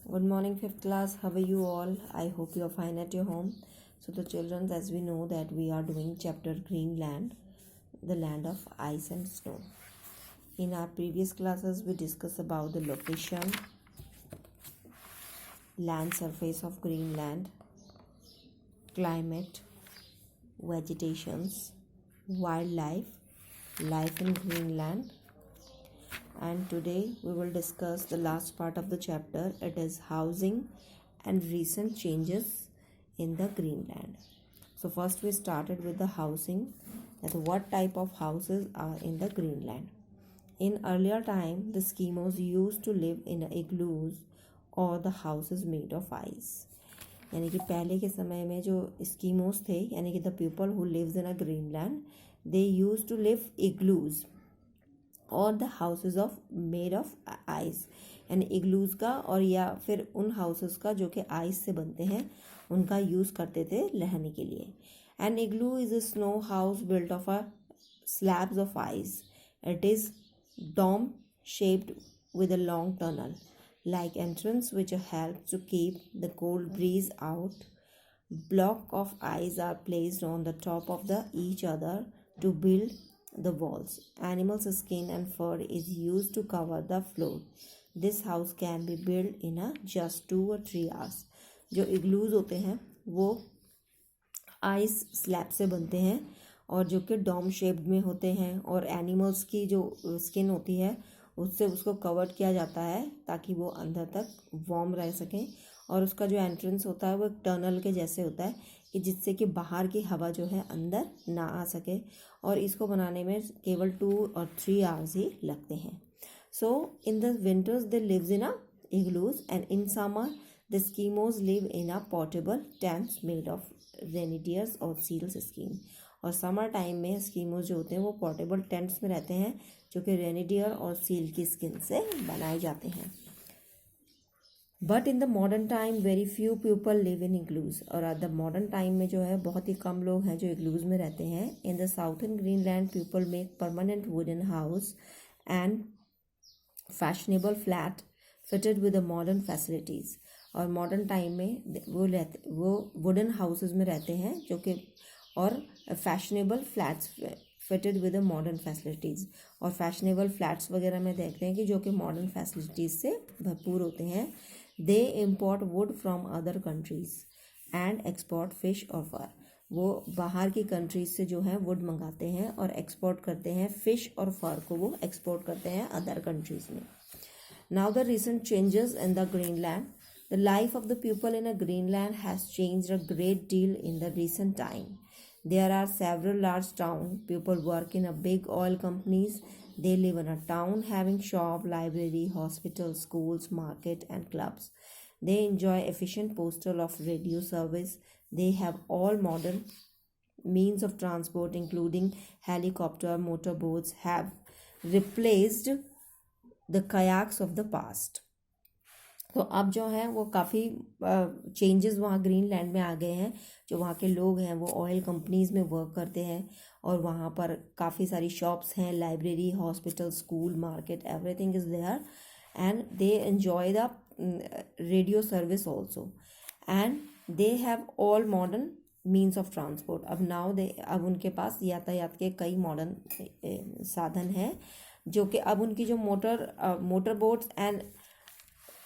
Good morning, fifth class. How are you all? I hope you are fine at your home. So, the children, as we know that we are doing chapter Greenland, the land of ice and snow. In our previous classes, we discussed about the location, land surface of Greenland, climate, vegetations, wildlife, life in Greenland. And today we will discuss the last part of the chapter. It is housing and recent changes in the Greenland. So first we started with the housing, that what type of houses are in the Greenland. In earlier time, the Eskimos used to live in igloos or the houses made of ice. यानी कि पहले के समय में जो स्कीमोस थे, यानी कि the people who lives in a Greenland, they use to live igloos और the houses of made of ice, यानी इग्लूज का और या फिर उन हाउसेस का जो कि आइस से बनते हैं उनका यूज़ करते थे रहने के लिए. An igloo is a snow house built of a slabs of ice. It is dome shaped with a long tunnel like entrance which helps to keep the cold breeze out. Block of ice are placed on the top of each other to build the walls. Animals' skin and fur is used to cover the floor. This house can be built in just 2 or 3 hours. जो igloos होते हैं वो ice slab से बनते हैं और जो कि डॉम शेप्ड में होते हैं और एनिमल्स की जो स्किन होती है उससे उसको कवर किया जाता है ताकि वो अंदर तक वार्म रह सकें. और उसका जो एंट्रेंस होता है वो एक टनल के जैसे होता है कि जिससे कि बाहर की हवा जो है अंदर ना आ सके. और इसको बनाने में केवल 2 और 3 आवर्स ही लगते हैं. So in the winters they lives in a igloos and in summer the Eskimos live in a portable tents made of reindeers और सील्स स्किन. और समर टाइम में स्कीमोज जो होते हैं वो पोर्टेबल टेंट्स में रहते हैं जो कि रेनिडियर और सील की स्किन से बनाए जाते हैं. But in the modern time very few people live in igloos. और द मॉडर्न टाइम में जो है बहुत ही कम लोग हैं जो इग्लूज में रहते हैं. In the southern Greenland people make permanent wooden house and fashionable flat fitted with the modern facilities. और मॉडर्न टाइम में वो वुडन हाउसेज में रहते हैं जो कि और fashionable flats fitted with modern facilities. और फैशनेबल फ्लैट्स वगैरह में देखते हैं कि जो कि मॉडर्न फैसिलिटीज़ से भरपूर होते हैं. They import wood from other countries and export fish और फर. वो बाहर की कंट्रीज से जो है वुड मंगाते हैं और एक्सपोर्ट करते हैं. फिश और फर को वो एक्सपोर्ट करते हैं अदर कंट्रीज में. Now the recent changes in the Greenland. The life of the people in a Greenland has changed a great deal in the recent time. There are several large towns. People work in a big oil companies. They live in a town having shop, library, hospital, schools, market and clubs. They enjoy efficient postal of radio service. They have all modern means of transport including helicopter, motorboats have replaced the kayaks of the past. तो अब जो है वो काफ़ी changes वहाँ Greenland में आ गए हैं. जो वहाँ के लोग हैं वो ऑयल कंपनीज़ में वर्क करते हैं और वहाँ पर काफ़ी सारी शॉप्स हैं, library, hospital, school, market, everything is there. And they enjoy the radio service also and they have all modern means of transport. अब उनके पास यातायात के कई मॉडर्न साधन हैं जो कि अब उनकी जो motor boats and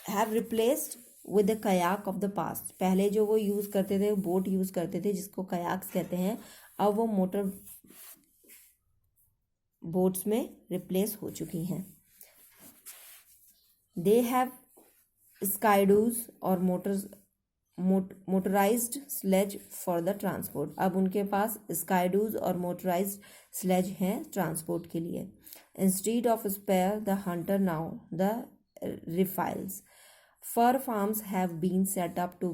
have replaced with the kayak of the past. पहले जो वो यूज़ करते थे बोट यूज़ करते थे जिसको कयाक्स कहते हैं, अब वो मोटर बोट्स में रिप्लेस हो चुकी हैं. दे हैव स्काईडूज और motorised sledge for the transport. अब उनके पास स्काईडूज और मोटराइज्ड स्लेज हैं ट्रांसपोर्ट के लिए. Instead of spare the hunter now the rifles. Fur farms have been set up to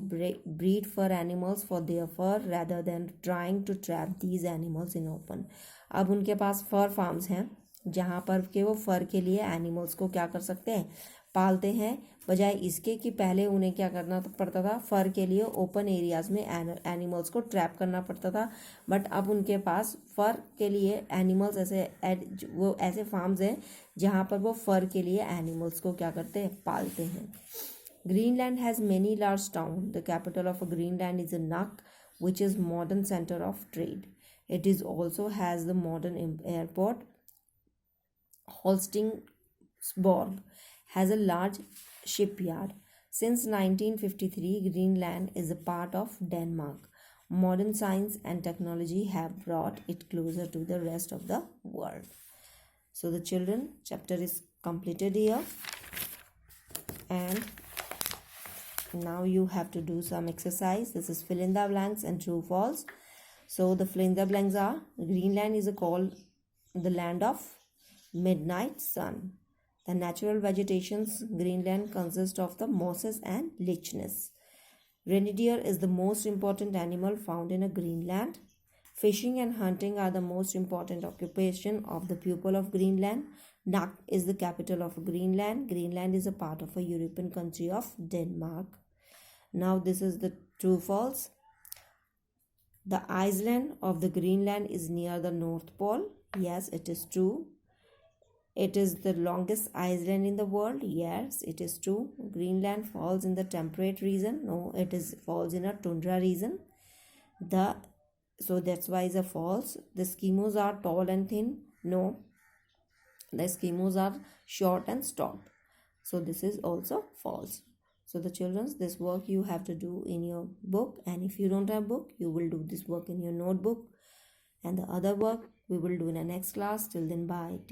breed fur animals for their fur rather than trying to trap these animals in open. अब उनके पास फर farms हैं जहाँ पर के वो फर के लिए animals को क्या कर सकते हैं, पालते हैं, बजाय इसके कि पहले उन्हें क्या करना पड़ता था, फर के लिए ओपन एरियाज में एनिमल्स को ट्रैप करना पड़ता था. बट अब उनके पास फर के लिए एनिमल्स ऐसे फार्म्स हैं जहाँ पर वो फर के लिए एनिमल्स को क्या करते हैं, पालते हैं. Greenland has many large towns. The capital of Greenland is Nuuk, which is modern center of trade. It is also has the modern airport. Holsteinsborg has a large shipyard. Since 1953, Greenland is a part of Denmark. Modern science and technology have brought it closer to the rest of the world. So the children chapter is completed here, and now you have to do some exercise. This is fill in the blanks and true false. So the fill in the blanks are: Greenland is called the land of midnight sun. The natural vegetations Greenland consists of the mosses and lichens. Reindeer is the most important animal found in Greenland. Fishing and hunting are the most important occupation of the people of Greenland. Nuuk is the capital of Greenland. Greenland is a part of a European country of Denmark. Now this is the true false. The island of the Greenland is near the North Pole. Yes, it is true. It is the longest island in the world. Yes, it is true. Greenland falls in the temperate region. No, it falls in a tundra region. So that's why it's a false. The Eskimos are tall and thin. No, the Eskimos are short and stout. So this is also false. So the children, this work you have to do in your book, and if you don't have book, you will do this work in your notebook, and the other work we will do in the next class. Till then, bye. Take